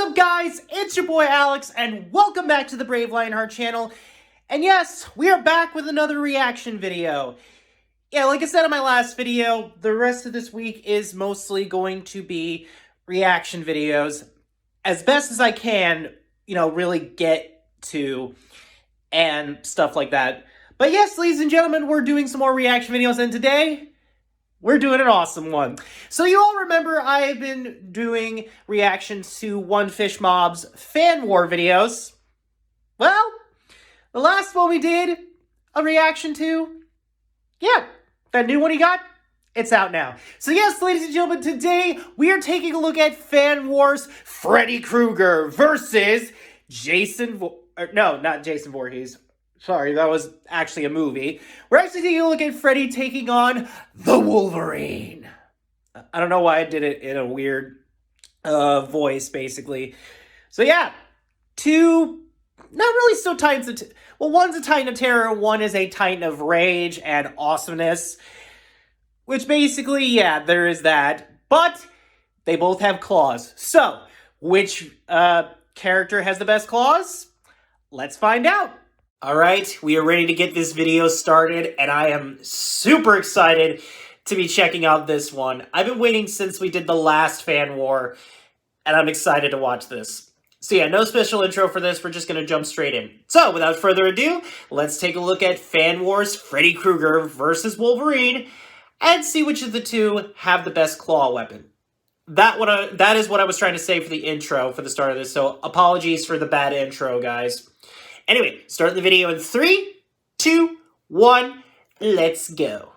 up, guys? It's your boy Alex, and welcome back to the Brave Lionheart channel. And yes, we are back with another reaction video. Yeah, like I said in my last video, the rest of this week is mostly going to be reaction videos. As best as I can, really get to, and stuff like that. But yes, ladies and gentlemen, we're doing some more reaction videos, and today we're doing an awesome one. So you all remember I've been doing reactions to One Fish Mob's fan war videos. Well, the last one we did a reaction to, yeah, that new one he got, it's out now. So yes, ladies and gentlemen, today we are taking a look at Fan Wars Freddy Krueger versus not Jason Voorhees. Sorry, that was actually a movie. We're actually taking a look at Freddy taking on the Wolverine. I don't know why I did it in a weird voice, basically. So yeah, two, not really so titans of... Well, one's a titan of terror, one is a titan of rage and awesomeness. Which basically, yeah, there is that. But they both have claws. So, which character has the best claws? Let's find out. Alright, we are ready to get this video started, and I am super excited to be checking out this one. I've been waiting since we did the last fan war, and I'm excited to watch this. So yeah, no special intro for this, we're just going to jump straight in. So, without further ado, let's take a look at Fan Wars Freddy Krueger versus Wolverine, and see which of the two have the best claw weapon. That is what I was trying to say for the intro for the start of this, so apologies for the bad intro, guys. Anyway, start the video in 3, 2, 1, let's go.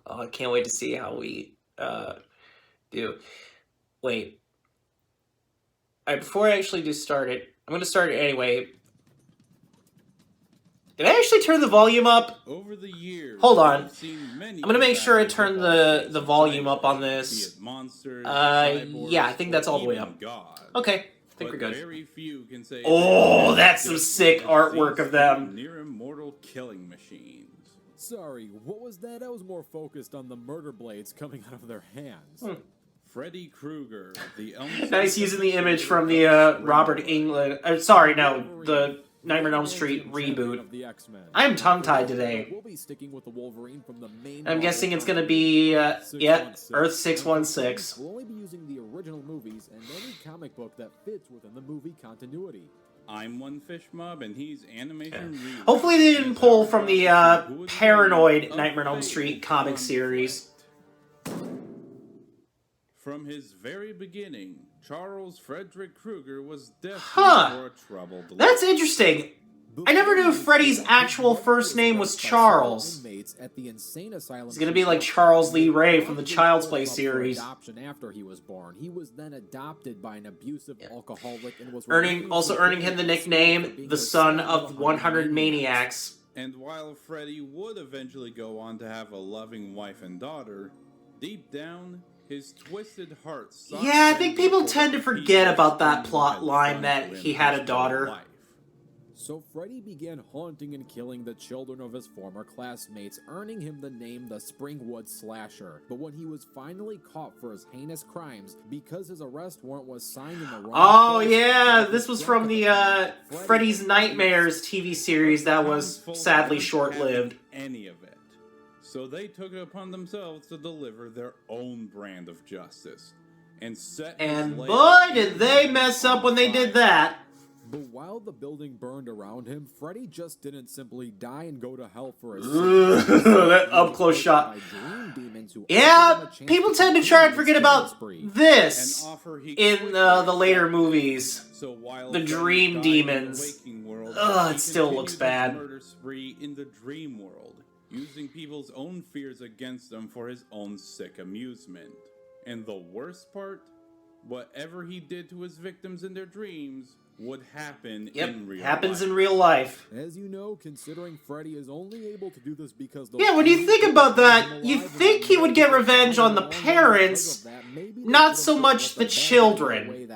Oh, I can't wait to see how we do. Wait. Alright, before I actually do start it, I'm going to start it anyway. Did I actually turn the volume up? Over the years, hold on. I'm going to make sure I turn the volume up on this. Yeah, I think that's all the way up. Okay. I think we're good. Oh, that's some sick artwork of them. Near immortal killing machines. Sorry, what was that? I was more focused on the murder blades coming out of their hands. Freddy Krueger, the nice using the image from the Robert Englund. The Nightmare on Elm Street reboot. I am tongue-tied today. We'll be sticking with the Wolverine from the main. I'm guessing it's gonna be Earth 616. We'll only be using the original movies and any comic book that fits within the movie continuity. I'm One Fish Mob, and he's animation. Hopefully they didn't pull from the Paranoid Nightmare on Elm Street comic series. From his very beginning, Charles Frederick Krueger was destined for a troubled life. That's interesting. I never knew Freddy's actual first name was Charles. He's gonna be like Charles Lee Ray from the Child's Play series. After he was born, he was then adopted by an abusive alcoholic and was earning him the nickname the Son of 100 Maniacs. And while Freddy would eventually go on to have a loving wife and daughter, deep down, his twisted heart. Yeah, I think people tend to forget about that plot line that he had a daughter. So Freddy began haunting and killing the children of his former classmates, earning him the name the Springwood Slasher. But when he was finally caught for his heinous crimes, because his arrest warrant was signed in the wrong Oh yeah, this was from the Freddy's Nightmares TV series that was sadly short-lived. Any of it. So they took it upon themselves to deliver their own brand of justice. And boy, did they mess up when they did that. But while the building burned around him, Freddy just didn't simply die and go to hell for his that up-close shot. Yeah, people tend to try and forget about this in the later movies. The Dream Demons. Ugh, it still looks bad. Murder spree in the dream world, using people's own fears against them for his own sick amusement. And the worst part? Whatever he did to his victims in their dreams would happen in real life. Happens in real life. As you know, considering Freddy is only able to do this because... Yeah, when you think about that, you think he would get revenge on the parents, not so much the children.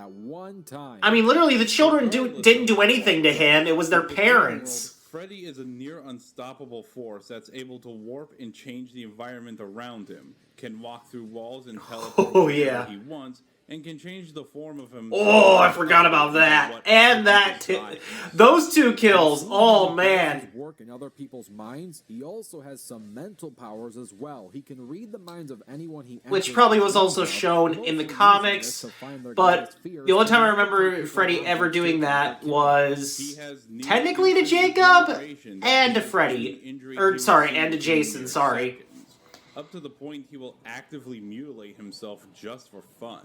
I mean, literally, the children didn't do anything to him, it was their parents. Freddy is a near unstoppable force that's able to warp and change the environment around him, can walk through walls and teleport wherever he wants, and can change the form of him. Oh, I forgot about that. And that those two kills. Oh man. Work in other people's minds. He also has some mental powers as well. He can read the minds of anyone he Which enters probably the was room also of, shown mostly in the using comics, this to find their but greatest fears the only time I and remember protect Freddy people ever from doing that He was has near technically to infinite Jacob regeneration that and to can Freddy. inflict injury Or, to sorry, his and to team in Jason, mere sorry. seconds, up to the point he will actively mutilate himself just for fun.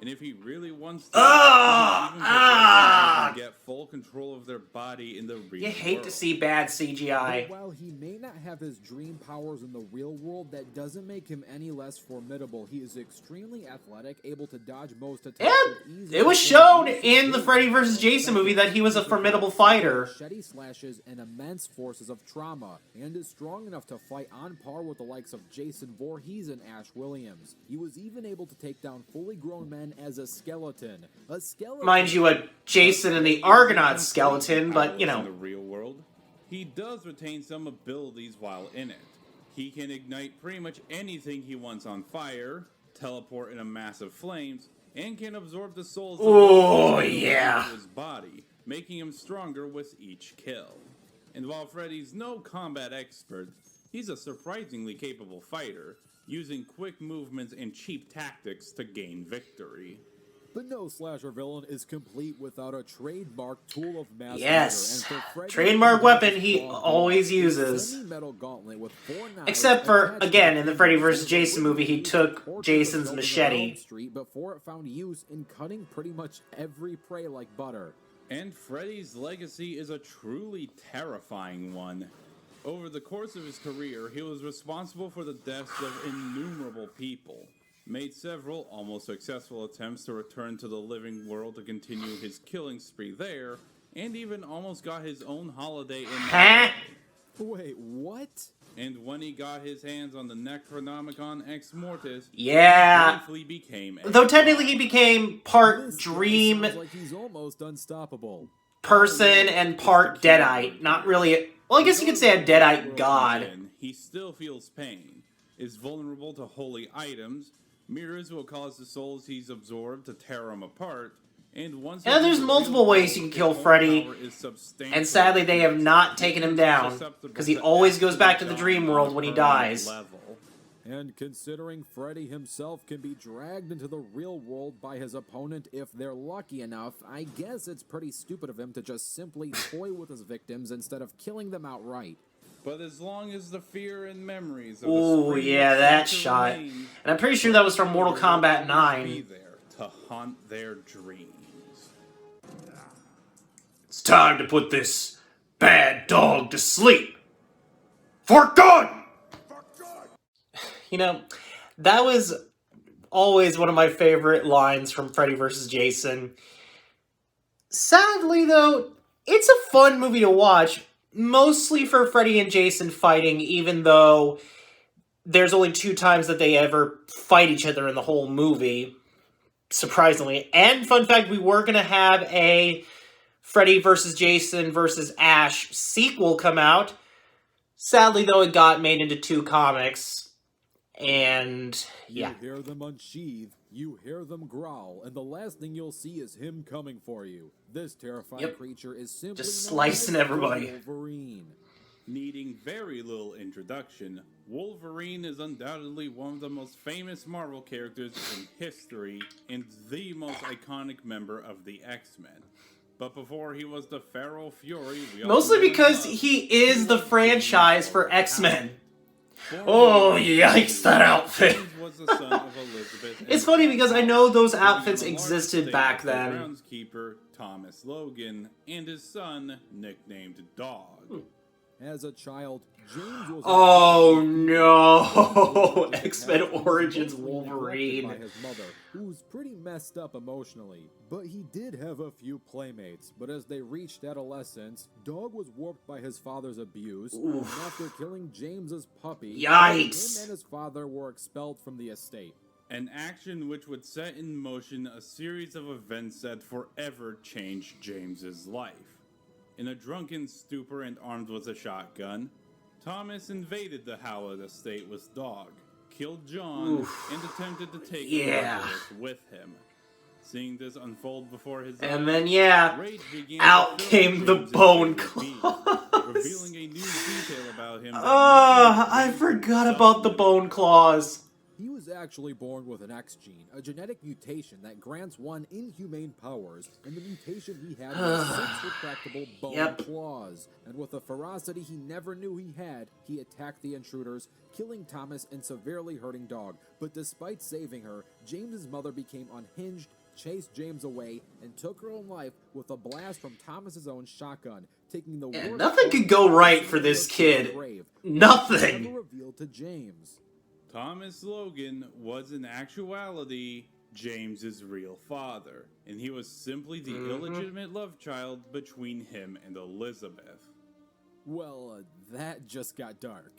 And if he really wants to, he can even possess them and get full control of their body in the real You hate world. to see bad But CGI. while he may not have his dream powers in the real world, that doesn't make him any less formidable. He is extremely athletic, able to dodge most attacks Yeah, with ease. it was shown in the Freddy vs. Jason movie that he was a formidable fighter. Machete slashes and immense forces of trauma, and is strong enough to fight on par with the likes of Jason Voorhees and Ash Williams. He was even able to take down fully grown men as a skeleton. A skeleton. Mind you, a Jason and the Argonaut skeleton, but you In know. the real world, he does retain some abilities while in it. He can ignite pretty much anything he wants on fire, teleport in a massive flames, and can absorb the souls of Oh, those yeah. into his body, making him stronger with each kill. And while Freddy's no combat expert, he's a surprisingly capable fighter, using quick movements and cheap tactics to gain victory. But no slasher villain is complete without a trademark tool of mass Yes. murder. And for Freddy, Trademark he weapon has he a always uses. semi-metal gauntlet with 4 knives Except for, attached to again, the in the Freddy fingers, vs. so Jason the movie, he wizard took tortured the Jason's children of machete. Elm Street before it found use in cutting pretty much every prey like butter. And Freddy's legacy is a truly terrifying one. Over the course of his career, he was responsible for the deaths of innumerable people, made several almost successful attempts to return to the living world to continue his killing spree there, and even almost got his own holiday in Huh? Wait, what? And when he got his hands on the Necronomicon Ex Mortis, Yeah. he briefly became a Though technically he became part This guy dream sounds like he's almost unstoppable. person and part Deadite. Not really. Well, I guess you could say a Deadite god. He still feels pain, is vulnerable to holy items, mirrors will cause the souls he's absorbed to tear him apart, and once And there's multiple ways you can kill Freddy, and sadly they have not taken him down, because he always goes back to the dream world when he dies. And considering Freddy himself can be dragged into the real world by his opponent if they're lucky enough, I guess it's pretty stupid of him to just simply toy with his victims instead of killing them outright. But as long as the fear and memories of Oh the yeah, that shot. And I'm pretty sure that was from Mortal Kombat be 9. there to haunt their dreams. It's time to put this bad dog to sleep. For good! You know, that was always one of my favorite lines from Freddy vs. Jason. Sadly, though, it's a fun movie to watch, mostly for Freddy and Jason fighting, even though there's only 2 times that they ever fight each other in the whole movie, surprisingly. And fun fact, we were going to have a Freddy vs. Jason vs. Ash sequel come out. Sadly, though, it got made into 2 comics. And yeah. You hear them unsheathe, you hear them growl, and the last thing you'll see is him coming for you. This terrifying creature is simply Just known as slicing everybody. Wolverine. Needing very little introduction, Wolverine is undoubtedly one of the most famous Marvel characters in history and the most iconic member of the X-Men. But before he was the Feral Fury, we all Mostly knew because him he is the franchise for X-Men. Born Oh, in yikes, that outfit. James was the son of Elizabeth and It's funny because I know those outfits living on a large existed estate back with the then. groundskeeper Thomas Logan and his son, nicknamed Dog. As a child, James was Oh no! X-Men Origins Wolverine. by his mother, who's pretty messed up emotionally. But he did have a few playmates. But as they reached adolescence, Dog was warped by his father's abuse. And after killing James's puppy, Yikes. him and his father were expelled from the estate. An action which would set in motion a series of events that forever changed James's life. In a drunken stupor and armed with a shotgun, Thomas invaded the Howard estate with Dog, killed John, and attempted to take the Marvelous with him. Seeing this unfold before his And eyes, then, yeah, Rage began out to fill came the James' bone interior being, claws. revealing a new detail about him. I forgot about the bone claws. He was actually born with an X gene, a genetic mutation that grants one inhumane powers, and the mutation he had was 6 retractable bone claws. And with a ferocity he never knew he had, he attacked the intruders, killing Thomas and severely hurting Dog. But despite saving her, James's mother became unhinged, chased James away, and took her own life with a blast from Thomas's own shotgun, taking the worst nothing could go right for this kid. Nothing. Never revealed to James. Thomas Logan was in actuality James's real father, and he was simply the illegitimate love child between him and Elizabeth. Well, that just got dark.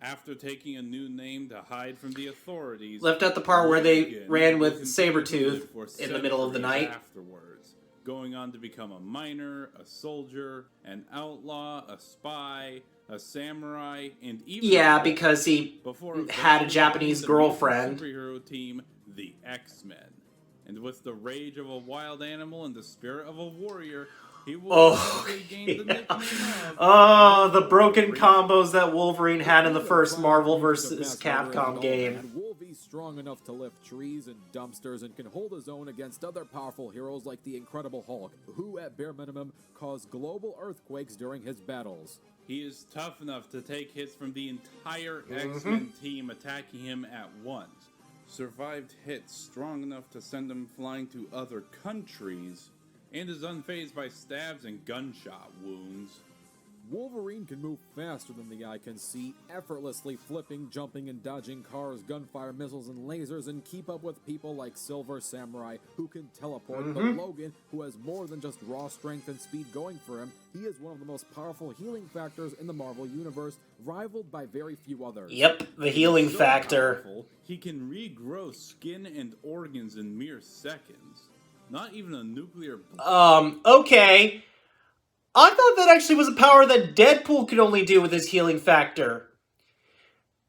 After taking a new name to hide from the authorities, Left out the part where they Logan ran would with continue to live Sabretooth for in the middle of the centuries night. afterwards, going on to become a miner, a soldier, an outlaw, a spy, a samurai, and even Yeah, because he before had a eventually Japanese joining the mutant girlfriend. superhero team, the X-Men. And with the rage of a wild animal and the spirit of a warrior, he will eventually gain the nickname of Oh, the broken combos that Wolverine had in the first Marvel vs. Capcom game. Wolvie's strong enough to lift trees and dumpsters and can hold his own against other powerful heroes like the Incredible Hulk, who at bare minimum caused global earthquakes during his battles. He is tough enough to take hits from the entire X-Men team attacking him at once. Survived hits strong enough to send him flying to other countries, and is unfazed by stabs and gunshot wounds. Wolverine can move faster than the eye can see, effortlessly flipping, jumping, and dodging cars, gunfire, missiles, and lasers, and keep up with people like Silver Samurai, who can teleport, but Logan, who has more than just raw strength and speed going for him, he is one of the most powerful healing factors in the Marvel Universe, rivaled by very few others. Yep, the healing So factor. powerful, he can regrow skin and organs in mere seconds. Not even a nuclear Okay. I thought that actually was a power that Deadpool could only do with his healing factor.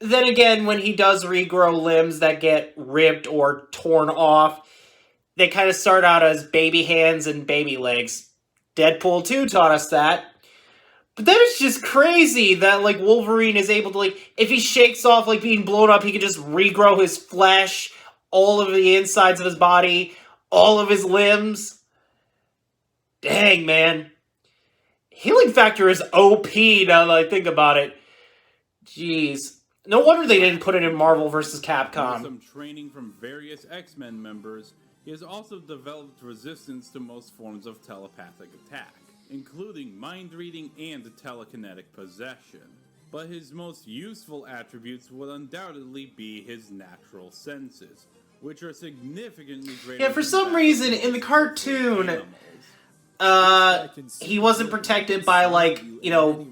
Then again, when he does regrow limbs that get ripped or torn off, they kind of start out as baby hands and baby legs. Deadpool 2 taught us that. But then it's just crazy that, like, Wolverine is able to, like, if he shakes off, like, being blown up, he can just regrow his flesh, all of the insides of his body, all of his limbs. Dang, man. Healing factor is OP now that I think about it. Jeez. No wonder they didn't put it in Marvel vs. With Capcom. some training from various X-Men members, he has also developed resistance to most forms of telepathic attack, including mind reading and telekinetic possession. But his most useful attributes would undoubtedly be his natural senses, which are significantly greater. Yeah, for some reason, in the cartoon, he wasn't protected by, like, you know,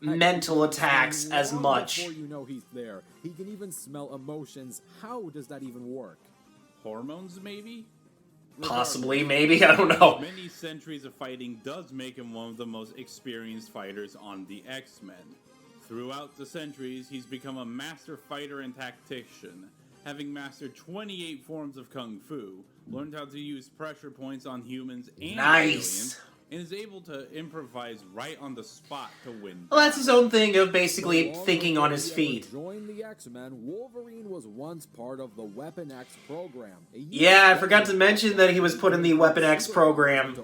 mental attacks as much. Before you know he's there, he can even smell emotions. How does that even work? Hormones, maybe? Possibly, maybe, I don't know. Many centuries of fighting does make him one of the most experienced fighters on the X-Men. Throughout the centuries, he's become a master fighter and tactician, having mastered 28 forms of Kung Fu, learned how to use pressure points on humans and aliens, and is able to improvise right on the spot to win. Well, that's his own thing of basically thinking on his feet. Join the X-Men, Wolverine was once part of the Weapon X program. Yeah, I forgot to mention that he was put in the Weapon X program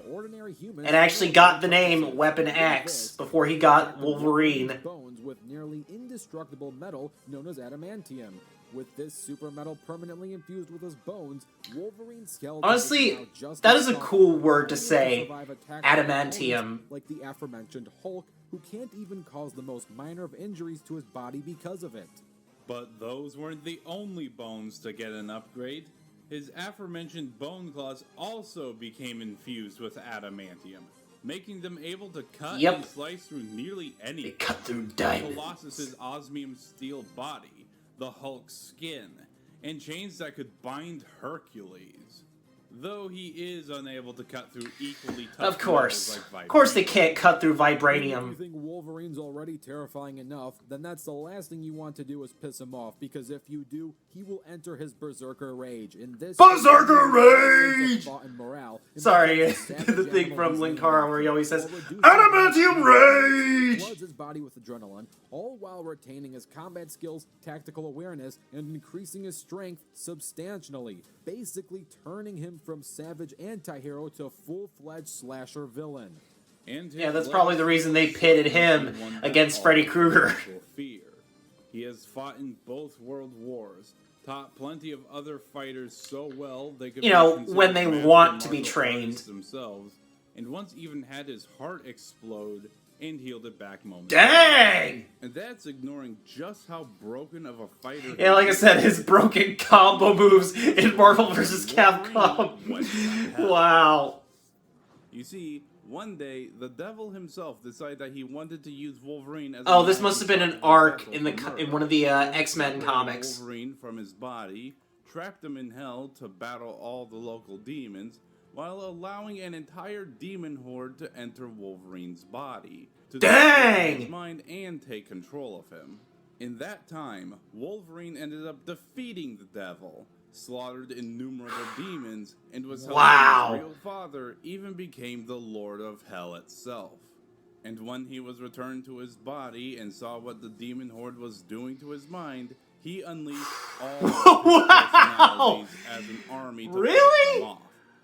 and actually got the name Weapon X before he got Wolverine. Bones with nearly indestructible metal known as adamantium. With this super metal permanently infused with his bones, Wolverine's skeleton Honestly, that is a cool word to say. Adamantium. Like the aforementioned Hulk, who can't even cause the most minor of injuries to his body because of it. But those weren't the only bones to get an upgrade. His aforementioned bone claws also became infused with adamantium, making them able to cut and slice through nearly anything. They cut through diamonds. Colossus's osmium steel body, the Hulk's skin, and chains that could bind Hercules. though he is unable to cut through equally tough Of course. metals like Of course they vibranium. can't cut through If you vibranium. think Wolverine's already terrifying enough, then that's the last thing you want to do is piss him off, because if you do, he will enter his Berserker Rage. In this Berserker Rage! thought and morale, and Sorry, becomes a savage the thing animal from whose Linkara name where he always says, will reduce Adamantium his Rage! floods his body with adrenaline, all while retaining his combat skills, tactical awareness, and increasing his strength substantially, basically turning him from savage anti-hero to full-fledged slasher villain. And his Yeah, that's probably the reason they legacy pitted is him one that against all Freddy Krueger. people Fear. He has fought in both world wars, taught plenty of other fighters so well they could You be know, considered when they master want to be martial trained. artists themselves, and once even had his heart explode and healed it back momentarily. Dang! And that's ignoring just how broken of a fighter. Yeah, like I said, his broken combo moves in Marvel vs. Wolverine Capcom. went to hell. Wow. You see, one day the devil himself decided that he wanted to use Wolverine as. Oh, a this must have been an arc in the in one of the X-Men separated comics. Wolverine from his body, trapped him in hell to battle all the local demons, while allowing an entire demon horde to enter Wolverine's body to Dang! destroy his mind and take control of him. In that time, Wolverine ended up defeating the devil, slaughtered innumerable demons, and was helped Wow. by his real father, even became the Lord of Hell itself. And when he was returned to his body and saw what the demon horde was doing to his mind, he unleashed all of his Wow. personalities as an army to Really? fight them off.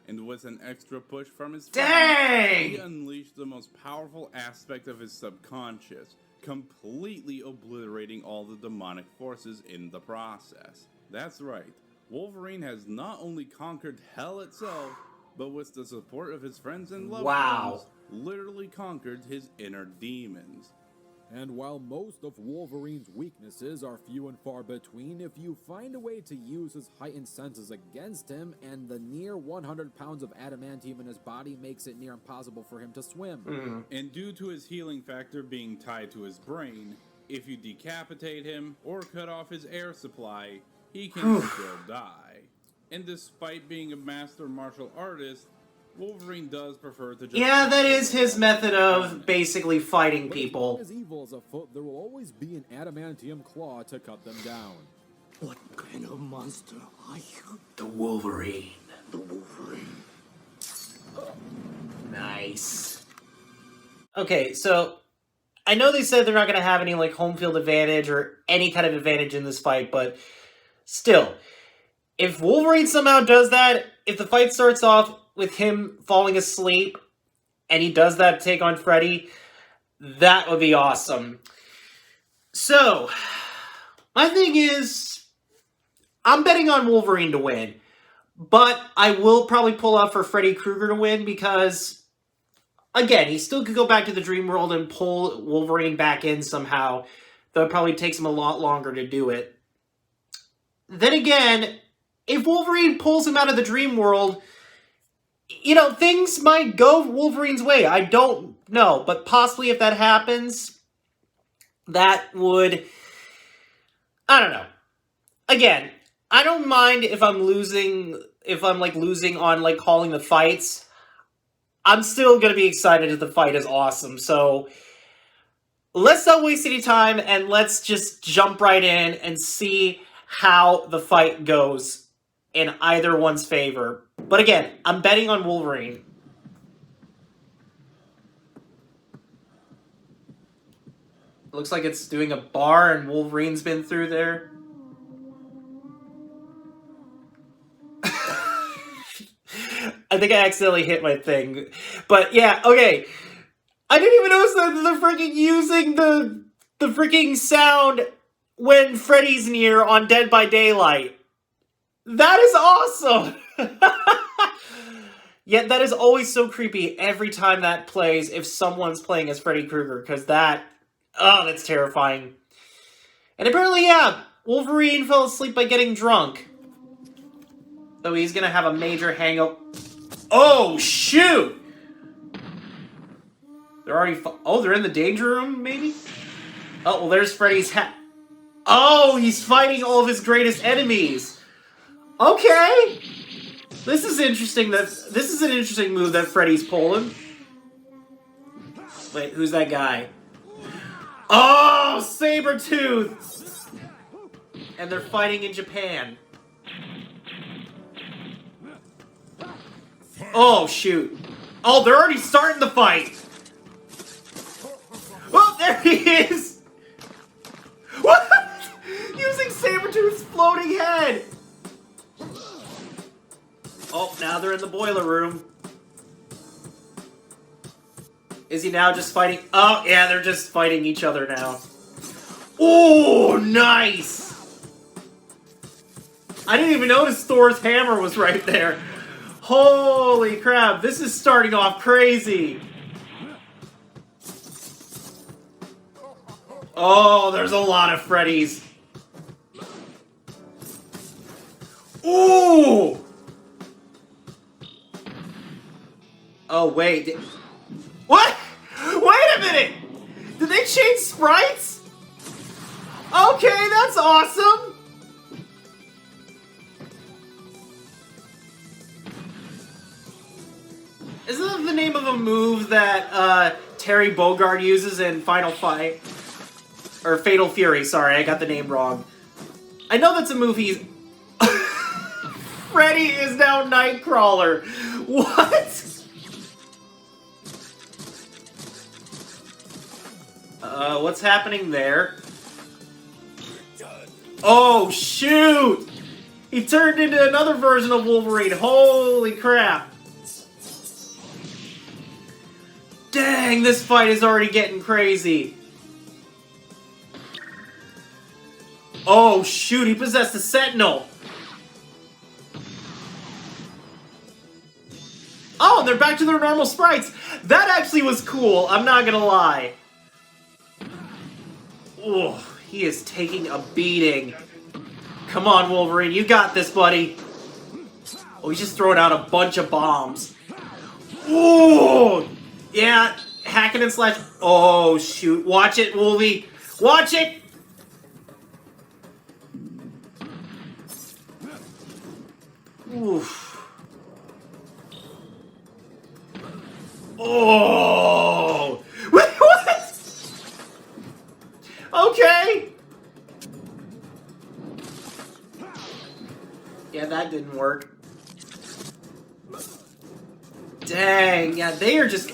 And with an extra push from his friends, Dang! he unleashed the most powerful aspect of his subconscious, completely obliterating all the demonic forces in the process. That's right, Wolverine has not only conquered hell itself, but with the support of his friends and loved Wow. ones, literally conquered his inner demons. And while most of Wolverine's weaknesses are few and far between, if you find a way to use his heightened senses against him, and the near 100 pounds of adamantium in his body makes it near impossible for him to swim. And due to his healing factor being tied to his brain, if you decapitate him or cut off his air supply, he can still die. And despite being a master martial artist, Wolverine does prefer to just... Yeah, that is his method of basically fighting But people. as long as evil is afoot, there will always be an adamantium claw to cut them down. What kind of monster are you? The Wolverine. The Wolverine. Nice. Okay, so I know they said they're not going to have any like home field advantage or any kind of advantage in this fight, but still, if Wolverine somehow does that, if the fight starts off with him falling asleep and he does that take on Freddy, that would be awesome. So, my thing is, I'm betting on Wolverine to win, but I will probably pull out for Freddy Krueger to win because, again, he still could go back to the dream world and pull Wolverine back in somehow, though it probably takes him a lot longer to do it. Then again, if Wolverine pulls him out of the dream world, you know, things might go Wolverine's way. I don't know, but possibly if that happens, that would... I don't know. Again, I don't mind if I'm losing on, like, calling the fights. I'm still going to be excited if the fight is awesome, so let's not waste any time, and let's just jump right in and see how the fight goes in either one's favor. But again, I'm betting on Wolverine. Looks like it's doing a bar and Wolverine's been through there. I think I accidentally hit my thing. But yeah, okay. I didn't even notice that they're freaking using the freaking sound when Freddy's near on Dead by Daylight. That is awesome! Yet that is always so creepy every time that plays if someone's playing as Freddy Krueger, because that's terrifying. And apparently, yeah, Wolverine fell asleep by getting drunk. So he's gonna have a major hang-up. Oh, shoot! They're already... they're in the danger room, maybe? Oh, well, there's Freddy's hat. Oh, he's fighting all of his greatest enemies. Okay! This is interesting. This is an interesting move that Freddy's pulling. Wait, who's that guy? Oh, Sabretooth! And they're fighting in Japan. Oh, shoot. Oh, they're already starting the fight! Oh, there he is! What? Using Sabretooth's floating head! Oh, now they're in the boiler room. Is he now just fighting? Oh, yeah, they're just fighting each other now. Oh, nice! I didn't even notice Thor's hammer was right there. Holy crap, this is starting off crazy. Oh, there's a lot of Freddys. Ooh! Oh, wait. What? Wait a minute! Did they change sprites? Okay, that's awesome! Isn't that the name of a move that Terry Bogard uses in Final Fight? Or Fatal Fury, sorry, I got the name wrong. I know that's a move he's... Freddy is now Nightcrawler! What? What's happening there? Oh, shoot! He turned into another version of Wolverine. Holy crap. Dang, this fight is already getting crazy. Oh, shoot, he possessed a Sentinel. Oh, and they're back to their normal sprites. That actually was cool, I'm not gonna lie. Oh, he is taking a beating. Come on, Wolverine, you got this, buddy. Oh, he's just throwing out a bunch of bombs. Ooh! Yeah, hacking and slash. Oh, shoot. Watch it, Wolvie. Watch it! Oof. Oh! Wait, what? Okay. Yeah, that didn't work. Dang, yeah, they are just...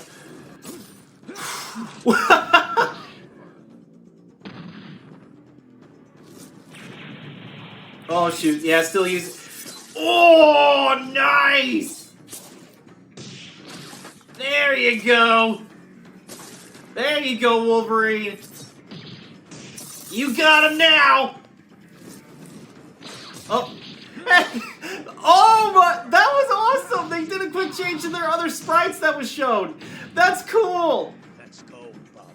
Oh, shoot, yeah, still use... Oh, nice! There you go! There you go, Wolverine! You got him now! Oh. Oh, my, that was awesome! They did a quick change to their other sprites that was shown. That's cool! Let's go, Bob.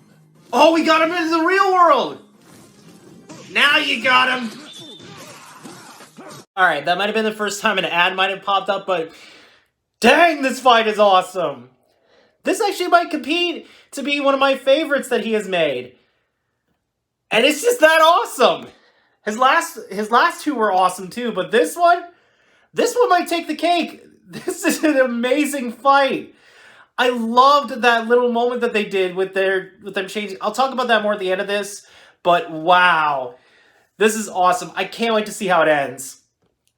Oh, we got him into the real world! Now you got him! Alright, that might have been the first time an ad might have popped up, but dang, this fight is awesome! This actually might compete to be one of my favorites that he has made. And it's just that awesome! His last two were awesome too, but this one might take the cake. This is an amazing fight. I loved that little moment that they did with them changing. I'll talk about that more at the end of this, but wow. This is awesome. I can't wait to see how it ends.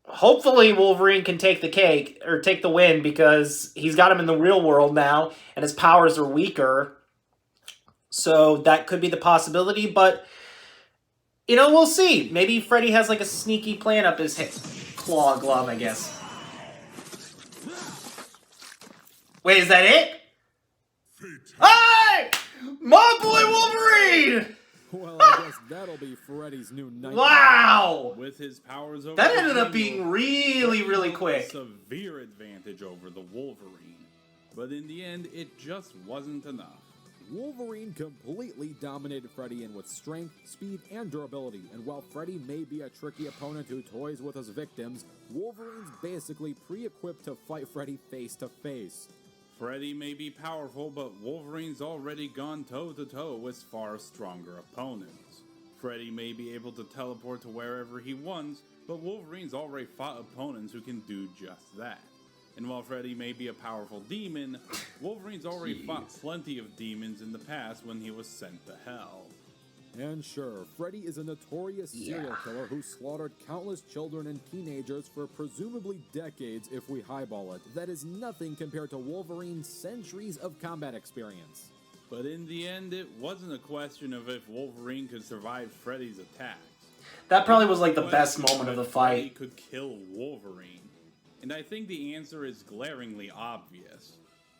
Hopefully Wolverine can take the cake, or take the win, because he's got him in the real world now, and his powers are weaker. So that could be the possibility, but... You know, we'll see. Maybe Freddy has like a sneaky plan up his claw glove, I guess. Wait, is that it? Hey! My boy Wolverine! Well, I guess that'll be Freddy's new nightmare. Wow! With his powers over That the ended up Dream being World, really, really Freddy quick. had a severe advantage over the Wolverine. But in the end, it just wasn't enough. Wolverine completely dominated Freddy in with strength, speed, and durability, and while Freddy may be a tricky opponent who toys with his victims, Wolverine's basically pre-equipped to fight Freddy face to face. Freddy may be powerful, but Wolverine's already gone toe-to-toe with far stronger opponents. Freddy may be able to teleport to wherever he wants, but Wolverine's already fought opponents who can do just that. And while Freddy may be a powerful demon, Wolverine's already fought plenty of demons in the past when he was sent to hell. And sure, Freddy is a notorious serial killer who slaughtered countless children and teenagers for presumably decades if we highball it. That is nothing compared to Wolverine's centuries of combat experience. But in the end, it wasn't a question of if Wolverine could survive Freddy's attacks. That probably was like the best moment of the Freddy fight. could kill Wolverine. And I think the answer is glaringly obvious.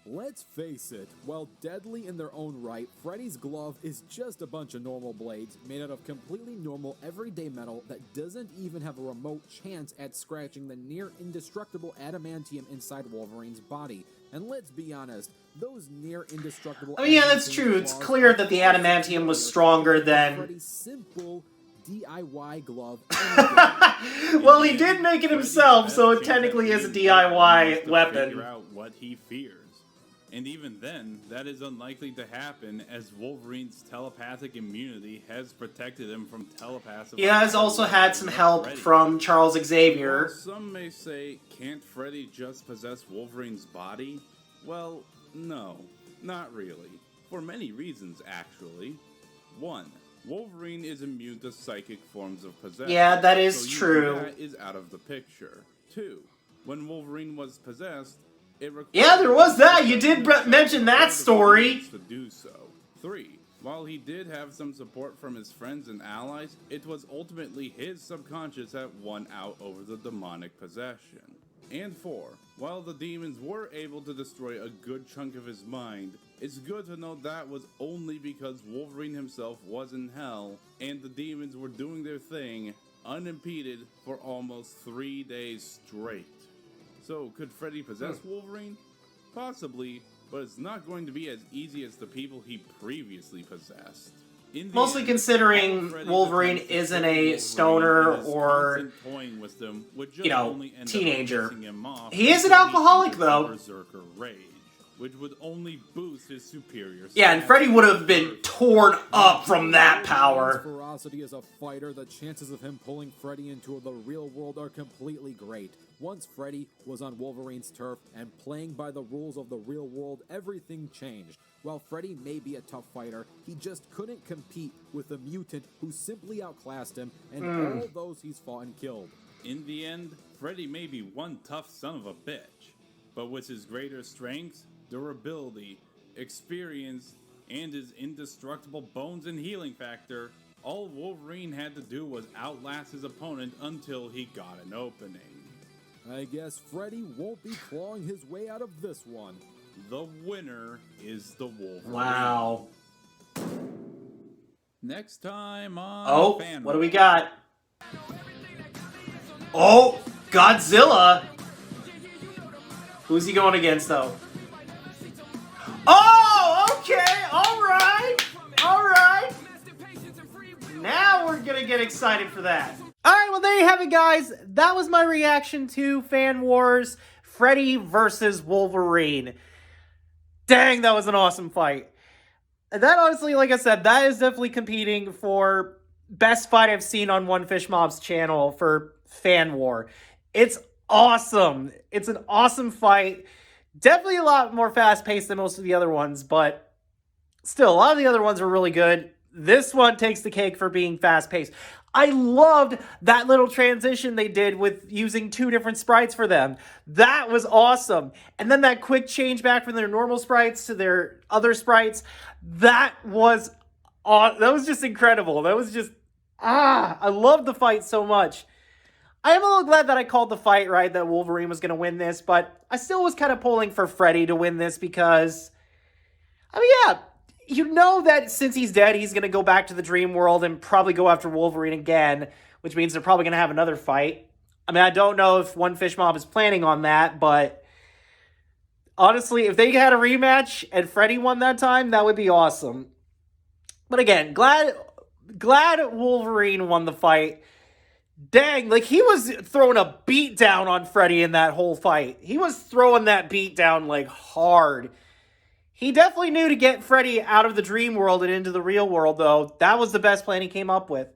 Let's face it, while deadly in their own right, Freddy's glove is just a bunch of normal blades made out of completely normal everyday metal that doesn't even have a remote chance at scratching the near indestructible adamantium inside Wolverine's body. And let's be honest, those near indestructible Yeah, that's true. It's clear that the adamantium was stronger than... Freddy's simple DIY glove. Well, he did make it himself, so it technically is a DIY weapon. Figure out what he fears. And even then, that is unlikely to happen, as Wolverine's telepathic immunity has protected him from telepathic... He has also had some help from Charles Xavier. Some may say, can't Freddy just possess Wolverine's body? Well, no, not really. For many reasons, actually. 1. Wolverine is immune to psychic forms of possession. Yeah, that is so true. That is out of the picture. 2. When Wolverine was possessed, yeah, there was that. You did mention that story. To do so. 3. While he did have some support from his friends and allies, it was ultimately his subconscious that won out over the demonic possession. And 4. While the demons were able to destroy a good chunk of his mind, it's good to know that was only because Wolverine himself was in hell, and the demons were doing their thing, unimpeded, for almost 3 days straight. So, could Freddy possess Wolverine? Possibly, but it's not going to be as easy as the people he previously possessed. Mostly considering Wolverine isn't a stoner or, teenager. He is an alcoholic, though. Berserker Rage, which would only boost his superior strength. Yeah, and Freddy would have been torn up from that power. His ferocity as a fighter, the chances of him pulling Freddy into the real world are completely great. Once Freddy was on Wolverine's turf and playing by the rules of the real world, everything changed. While Freddy may be a tough fighter, he just couldn't compete with a mutant who simply outclassed him and all those he's fought and killed. In the end, Freddy may be one tough son of a bitch, but with his greater strengths, durability, experience, and his indestructible bones and healing factor, all Wolverine had to do was outlast his opponent until he got an opening. I guess Freddy won't be clawing his way out of this one. The winner is the Wolverine. Wow. Next time on what do we got? Oh, Godzilla! Who's he going against, though? Oh, okay, alright! Now we're gonna get excited for that. Alright, well there you have it, guys. That was my reaction to Fan Wars Freddy versus Wolverine. Dang, that was an awesome fight. And that honestly, like I said, that is definitely competing for best fight I've seen on One Fish Mob's channel for Fan War. It's awesome. It's an awesome fight. Definitely a lot more fast-paced than most of the other ones, but still, a lot of the other ones were really good. This one takes the cake for being fast-paced. I loved that little transition they did with using 2 different sprites for them. That was awesome. And then that quick change back from their normal sprites to their other sprites, that was just incredible. That was just, I loved the fight so much. I am a little glad that I called the fight right, that Wolverine was going to win this, but I still was kind of pulling for Freddy to win this because, you know that since he's dead, he's going to go back to the dream world and probably go after Wolverine again, which means they're probably going to have another fight. I don't know if One Fish Mob is planning on that, but honestly, if they had a rematch and Freddy won that time, that would be awesome. But again, glad Wolverine won the fight. Dang, he was throwing a beat down on Freddy in that whole fight. He was throwing that beat down, hard. He definitely knew to get Freddy out of the dream world and into the real world, though. That was the best plan he came up with.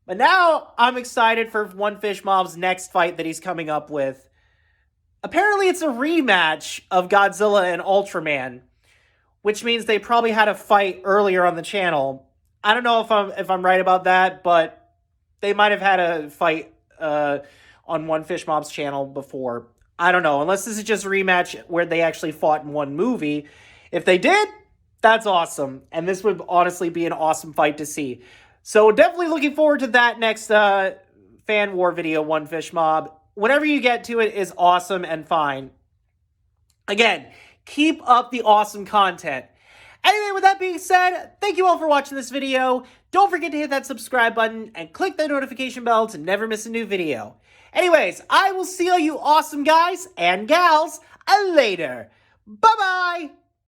But now, I'm excited for One Fish Mob's next fight that he's coming up with. Apparently, it's a rematch of Godzilla and Ultraman, which means they probably had a fight earlier on the channel. I don't know if I'm right about that, but they might have had a fight on One Fish Mob's channel before. I don't know, unless this is just a rematch where they actually fought in one movie. If they did, that's awesome, and this would honestly be an awesome fight to see. So definitely looking forward to that next fan war video, One Fish Mob. Whenever you get to it is awesome and fine. Again, keep up the awesome content. Anyway, with that being said, thank you all for watching this video. Don't forget to hit that subscribe button and click that notification bell to never miss a new video. Anyways, I will see all you awesome guys and gals later. Bye-bye!